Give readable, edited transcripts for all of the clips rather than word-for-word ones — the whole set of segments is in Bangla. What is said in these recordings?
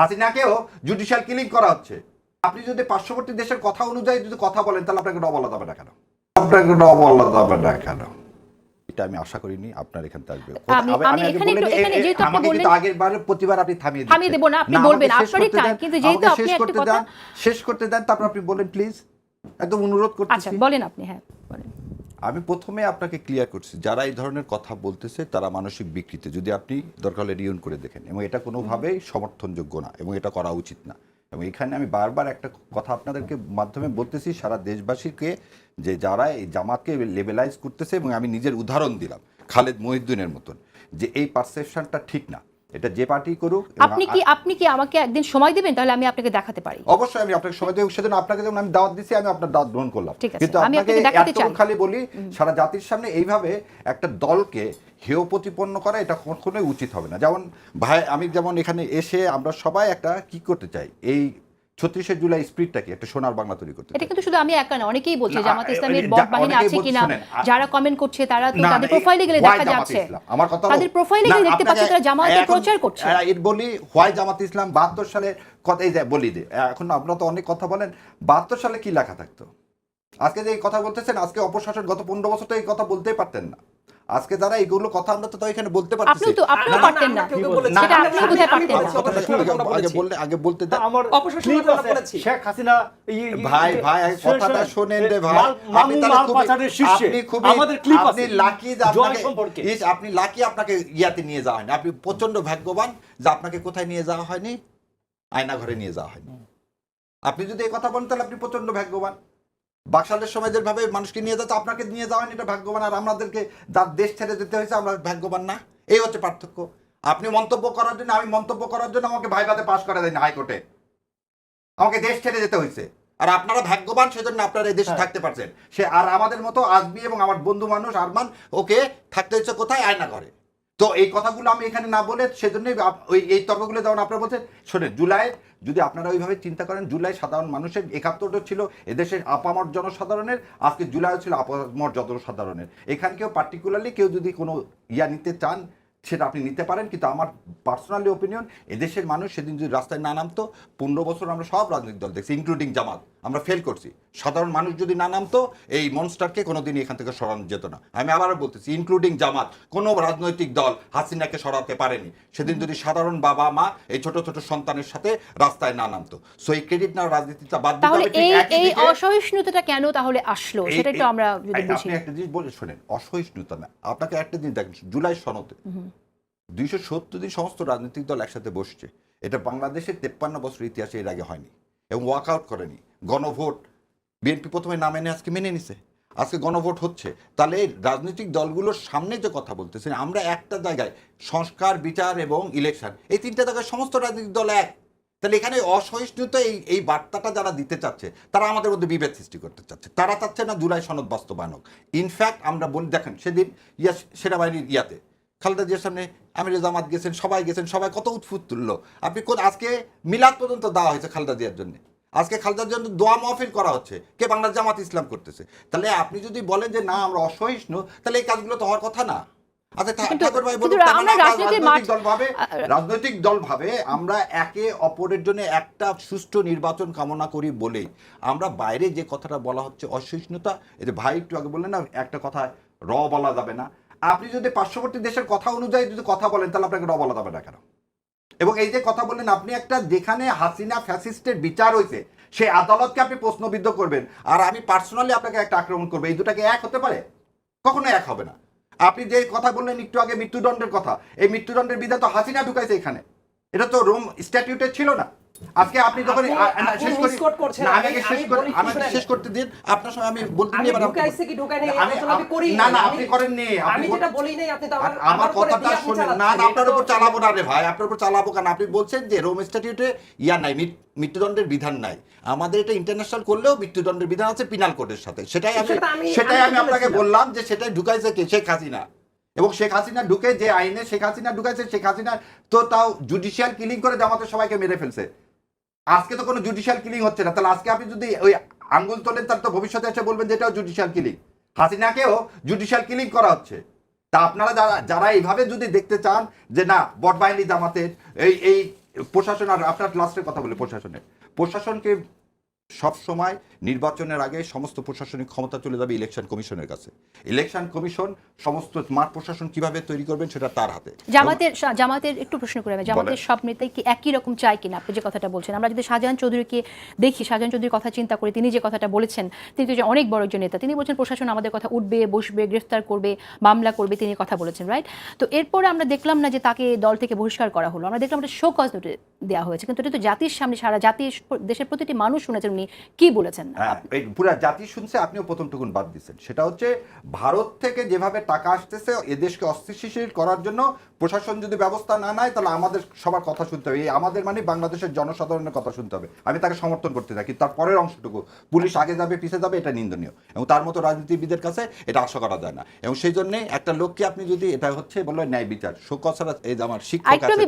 হাসিনাকেও জুডিশিয়াল কিলিং করা হচ্ছে। আপনি যদি পার্শ্ববর্তী দেশের কথা অনুযায়ী যদি কথা বলেন তাহলে আপনাকে বলা যাবে না কেন? আপনাকে বলা যাবে না কেন? এটা আমি আশা করিনি আপনার এখান থেকে আসবে। আমি এখানে যেহেতু আপনি বললেন আগের বারে প্রতিবার আপনি থামিয়ে দেব না, আপনি বলবেন আপনারই টাইম, কিন্তু যেহেতু আপনি একটা কথা শেষ করতে দেন, তারপর আপনি বলেন প্লিজ, একদম অনুরোধ করতেছি। আচ্ছা বলেন আপনি। হ্যাঁ বলেন। আমি প্রথমে আপনাকে ক্লিয়ার করছি, যারা এই ধরনের কথা বলতেছে তারা মানসিক বিকৃতি, যদি আপনি দরকার হলে রিউন করে দেখেন, এবং এটা কোনোভাবেই সমর্থনযোগ্য না এবং এটা করা উচিত না। এবং এখানে আমি বারবার একটা কথা আপনাদেরকে মাধ্যমে বলতেছি সারা দেশবাসীকে, যে যারা এই জামাতকে লেভেলাইজ করতেছে, এবং আমি নিজের উদাহরণ দিলাম খালেদ মহিউদ্দিনের মতন, যে এই পারসেপশনটা ঠিক না। এটা যে পার্টি করুক। আপনি কি আমাকে একদিন সময় দিবেন, তাহলে আমি আপনাকে দেখাতে পারি। অবশ্যই আমি আপনাকে সময় দেব, সেজন্য আপনাকে যেমন আমি দাওয়াত দিছি, আমি আপনার দাওয়াত গ্রহণ করলাম। কিন্তু আপনাকে এতক্ষণ খালি বলি, সারা জাতির সামনে এইভাবে একটা দলকে হেয় প্রতিপন্ন করা এটা কখনোই উচিত হবে না। যেমন ভাই, আমি যেমন এখানে এসে আমরা সবাই একটা কি করতে চাই, এই ৩৬শে জুলাই স্পিরিটটা কি একটা সোনার বাংলা তৈরি করতে। এটা কিন্তু শুধু আমি একা না, অনেকেই বলছে জামাত ইসলামের বট বাহিনী আছে কিনা, যারা কমেন্ট করছে তারা তো তাদের প্রোফাইলে গেলে দেখা যাচ্ছে, আমার কথা তাদের প্রোফাইলে গেলে দেখতে পাচ্ছি তারা জামাতের প্রচার করছে। এর বলি হোয়াই জামাত ইসলাম ৭২ সালের কথাই বলি দে, এখন আপনারা তো অনেক কথা বলেন, ৭২ সালে কি লেখা থাকতো? আজকে যে কথা বলতেছেন, আজকে অপশাসন গত ১৫ বছর তো এই কথা বলতেই পারতেন না। আজকে যারা এইগুলো কথা আমরা তো এখানে বলতে পারতেছি, আপনিও পারতেন না, সেটা আপনি কোথায় পারতেন না? আগে বলতে দেন। আমার অপশাসন কথা বলেছি, শেখ হাসিনা ভাই কথাটা শুনেন রে ভাই, আপনি তাহলে খুব আমাদের ক্লিপ আছে, আপনি লাকি যে আপনি লাকি, আপনাকে ইয়াতে নিয়ে যাওয়া হয়নি। আপনি প্রচন্ড ভাগ্যবান যে আপনাকে কোথায় নিয়ে যাওয়া হয়নি, আয়না ঘরে নিয়ে যাওয়া হয়নি। আপনি যদি এই কথা বলেন তাহলে আপনি প্রচন্ড ভাগ্যবান। বাকশালের সময় যেভাবে মানুষকে নিয়ে যাচ্ছে, আপনাকে নিয়ে যাওয়া হয়নি, এটা ভাগ্যবান। আর আমাদেরকে যার দেশ ছেড়ে যেতে হয়েছে, আমরা ভাগ্যবান না। এই হচ্ছে পার্থক্য। আপনি মন্তব্য করার জন্য, আমি মন্তব্য করার জন্য আমাকে ভাইভাতে পাশ করে দেয়নি হাইকোর্টে, আমাকে দেশ ছেড়ে যেতে হয়েছে। আর আপনারা ভাগ্যবান, সেজন্য আপনারা এই দেশে থাকতে পারছেন। সে আর আমাদের মতো আজবি এবং আমার বন্ধু মানুষ আরমান, ওকে থাকতে হচ্ছে কোথায়, আয়না ঘরে। তো এই কথাগুলো আমি এখানে না বলে, সেজন্যই এই তর্কগুলো যেমন আপনারা বলছেন। শোনেন, জুলাই যদি আপনারা ওইভাবে চিন্তা করেন, জুলাই সাধারণ মানুষের ৭১টা ছিল এদেশের আপামর জনসাধারণের, আজকে জুলাইও ছিল আপামর জনসাধারণের। এখানে কেউ পার্টিকুলারলি কেউ যদি কোনো ইয়া নিতে চান সেটা আপনি নিতে পারেন, কিন্তু আমার পার্সোনালি ওপিনিয়ন, এদেশের মানুষ সেদিন যদি রাস্তায় না নামতো, ১৫ বছর আমরা সব রাজনৈতিক দল দেখছি, ইনক্লুডিং জামাত, আমরা ফেল করছি। সাধারণ মানুষ যদি না নামতো, এই মনস্টারকে কোনোদিনই এখান থেকে সরানো যেত না। আমি আবারও বলতেছি, ইনক্লুডিং জামাত, কোনো রাজনৈতিক দল হাসিনাকে সরাতে পারেনি সেদিন যদি সাধারণ বাবা মা এই ছোট ছোট সন্তানের সাথে রাস্তায় না নামতো। সো এই ক্রেডিট না রাজনীতিটা বাদ দিতে হবে। এই অসহিষ্ণুতাটা কেন তাহলে আসলো, সেটা একটু আমরা যদি বুঝি। আপনি একটা জিনিস বলে শোনেন, অসহিষ্ণুতা না, আপনাকে একটা জিনিস দেখেন, জুলাই সনদে ২৭০ দিন সমস্ত রাজনৈতিক দল একসাথে বসছে। এটা বাংলাদেশের ৫৩ বছর ইতিহাসে এর আগে হয়নি, এবং ওয়াক আউট করেনি। গণভোট বিএনপি প্রথমে না মেনে আজকে মেনে নিছে, আজকে গণভোট হচ্ছে। তাহলে রাজনৈতিক দলগুলোর সামনে যে কথা বলতেছেন, আমরা একটা জায়গায় সংস্কার, বিচার এবং ইলেকশন, এই তিনটা জায়গায় সমস্ত রাজনৈতিক দল এক। তাহলে এখানে অসহিষ্ণুতা এই বার্তাটা যারা দিতে চাচ্ছে, তারা আমাদের মধ্যে বিভেদ সৃষ্টি করতে চাচ্ছে। তারা চাচ্ছে না জুলাই সনদ বাস্তবায়ন হোক। ইনফ্যাক্ট আমরা বলি, দেখেন সেদিন সেনাবাহিনীর ইয়াতে খালেদা জিয়ার সামনে আমির জামাত গেছেন, সবাই গেছেন, সবাই কত উৎফুল্ল তুললো। আপনি আজকে মিলাদ পর্যন্ত দেওয়া হয়েছে খালেদা জিয়ার জন্য, আজকে খালেদার জন্য দোয়া মাহফিল করা হচ্ছে, কে বাংলাদেশ জামাত ইসলাম করতেছে। তাহলে আপনি যদি বলেন যে না আমরা অসহিষ্ণু, তাহলে এই কাজগুলো তো হওয়ার কথা না। আচ্ছা ঠাকুর ভাই বলুন, রাজনৈতিক দল ভাবে আমরা একে অপরের জন্য একটা সুষ্ঠু নির্বাচন কামনা করি বলেই আমরা বাইরে যে কথাটা বলা হচ্ছে অসহিষ্ণুতা, এই যে ভাই একটু আগে বললেন না, একটা কথা র বলা যাবে না। আপনি যদি পার্শ্ববর্তী দেশের কথা অনুযায়ী যদি কথা বলেন তাহলে আপনাকে র বলা যাবে না কেন? এবং এই যে কথা বললেন আপনি, একটা যেখানে হাসিনা ফ্যাসিস্টের বিচার হয়েছে সেই আদালতকে আপনি প্রশ্নবিদ্ধ করবেন, আর আমি পার্সোনালি আপনাকে একটা আক্রমণ করবো, এই দুটাকে এক হতে পারে? কখনো এক হবে না। আপনি যে কথা বললেন একটু আগে মৃত্যুদণ্ডের কথা, এই মৃত্যুদণ্ডের বিধান তো হাসিনা ঢুকাইছে এখানে, এটা তো রোম স্ট্যাটিউটে ছিল না। আজকে আপনি যখন শেষ করতে দিন, আপনার সঙ্গে আমি বলতে নিয়ে না না আপনি করেননি, আমার কথাটা শুনেন না, আপনার উপর চালাবো না রে ভাই, আপনার উপর চালাবো কেন? আপনি বলছেন যে রোম স্ট্যাটিউটে ইয়া নাই, মৃত্যুদণ্ডের বিধান নাই। আমাদের এটা ইন্টারন্যাশনাল করলেও মৃত্যুদণ্ডের বিধান আছে পিনাল কোডের সাথে। সেটাই আমি আপনাকে বললাম যে সেটাই ঢুকাইছে কে? শেখ হাসিনা। এবং শেখ হাসিনা ঢুকে যে আইনে শেখ হাসিনা ঢুকাইছে, শেখ হাসিনা তো তাও জুডিশিয়াল কিলিং করে জামাতের সবাইকে মেরে ফেলছে। আজকে তো কোনো জুডিশিয়াল কিলিং হচ্ছে না। তাহলে আজকে আপনি যদি ওই আঙ্গুল তোলেন, তার তো ভবিষ্যতে এসে বলবেন যে এটাও জুডিশিয়াল কিলিং। হাসিনাকেও জুডিশিয়াল কিলিং করা হচ্ছে। তা আপনারা যারা এইভাবে যদি দেখতে চান যে না বট বাহিনী জামাতের, এই প্রশাসন, আর আপনার লাস্টের কথা বলে প্রশাসনকে সব সময় নির্বাচনের আগে সমস্ত প্রশাসনিক ক্ষমতা চলে যাবে ইলেকশন কমিশনের কাছে। ইলেকশন কমিশন সমস্ত মাঠ প্রশাসন কিভাবে তৈরি করবেন সেটা তার হাতে। জামাতের একটু প্রশ্ন করে আমি, জামাতের সব নেতাই কি একই রকম চায় কিনা? আপনি যে কথাটা বলছেন, আমরা যদি শাহজাহান চৌধুরীকে দেখি, শাহজাহান চৌধুরীর কথা চিন্তা করি, তিনি যে কথাটা বলেছেন, তিনি তো অনেক বড় একজন নেতা, তিনি বলছেন প্রশাসন আমাদের কথা উঠবে বসবে, গ্রেফতার করবে, মামলা করবে, তিনি কথা বলেছেন, রাইট? তো এরপরে আমরা দেখলাম না যে তাকে দল থেকে বহিষ্কার করা হলো, আমরা দেখলাম একটা শো কজ নোটিশ দেওয়া হয়েছে, কিন্তু এটা তো জাতির সামনে, সারা জাতি, দেশের প্রতিটি মানুষ শুনেছেন উনি কি বলেছেন। পুরা জাতি শুনছে, আপনিও প্রথমটুকুন বাদ দিচ্ছেন। সেটা হচ্ছে ভারত থেকে যেভাবে টাকা আসতেছে এ দেশকে অস্থিতিশীল করার জন্য প্রশাসন যদি ব্যবস্থা না নেয় তাহলে আমাদের সবার কথা শুনতে হবে। এই আমাদের মানে বাংলাদেশের জনসাধারণের কথা শুনতে হবে। আমি তাকে সমর্থন করতে থাকি, তার পরের অংশটুকু পুলিশ আগে যাবে পিছিয়ে যাবে এটা নিন্দনীয়, এবং তার মতো রাজনীতিবিদের কাছে এটা আশা করা যায় না। এবং সেই জন্য একটা লোককে আপনি যদি এটা হচ্ছে বললো ন্যায় বিচার শোকসরা, এই যে আমার শিক্ষক আছে,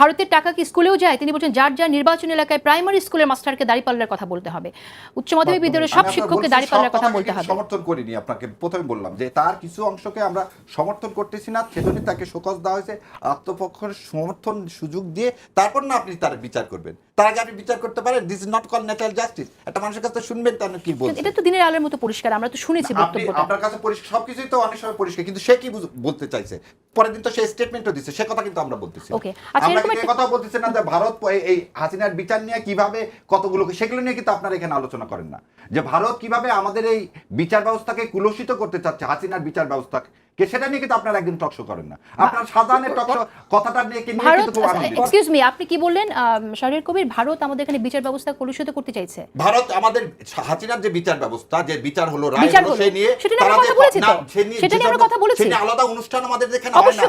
ভারতের টাকা কি স্কুলেও যায়? তিনি বলছেন যার যার নির্বাচন এলাকায় প্রাইমারি স্কুলের মাস্টারকে দাঁড়িপাল্লার কথা বলতে হবে, উচ্চ মাধ্যমিক বিদ্যালয়ের সব শিক্ষককে দাঁড়িপাল্লার কথা বলতে হবে। সমর্থন করিনি, আপনাকে প্রথমে বললাম যে তার কিছু অংশকে আমরা সমর্থন করতেছি না, সেজন্য তাকে শোকজ দেওয়া হয়েছে। আত্মপক্ষের সমর্থন সুযোগ দিয়ে তারপর না আপনি তার বিচার করবেন, তার আগে আপনি বিচার করতে পারেন। This is not call natural justice. একটা মানুষের কাছে শুনবেন তার কি বলছেন, এটা তো দিনের আলোর মতো পরিষ্কার, আমরা তো শুনেছি বক্তব্যটা। আপনার কাছে পরিষ্কার, সবকিছুই তো অনেক সময় পরিষ্কার, কিন্তু সে কি বলতে চাইছে পরের দিন তো সে স্টেটমেন্টও দিচ্ছে, সে কথা কিন্তু আমরা বলতেছি। আমরা এই কথা বলতেছি না যে ভারত এই হাসিনার বিচার নিয়ে কিভাবে কতগুলো, সেগুলো নিয়ে কিন্তু আপনারা এখানে আলোচনা করেন না, যে ভারত কিভাবে আমাদের এই বিচার ব্যবস্থাকে কুলসিত করতে চাচ্ছে, হাসিনার বিচার ব্যবস্থাকে, সেটা নিয়ে কিন্তু আপনারা একদিন টকশো করেন না। আপনার শাহজাহানের টকশো কথাটা নিয়ে কিন্তু এক্সকিউজ মি, আপনি কি বললেন শাহরিয়ার কবির? ভারত আমাদের এখানে বিচার ব্যবস্থা কলুষিত করতে চাইছে? ভারত আমাদের হাসিনার যে বিচার ব্যবস্থা, যে বিচার হলো রায় হলো, সেই নিয়ে সেটা নিয়ে আমরা কথা বলেছি, সেটা নিয়ে আমরা কথা বলেছি, আলাদা অনুষ্ঠান আমাদের এখানে হয় না।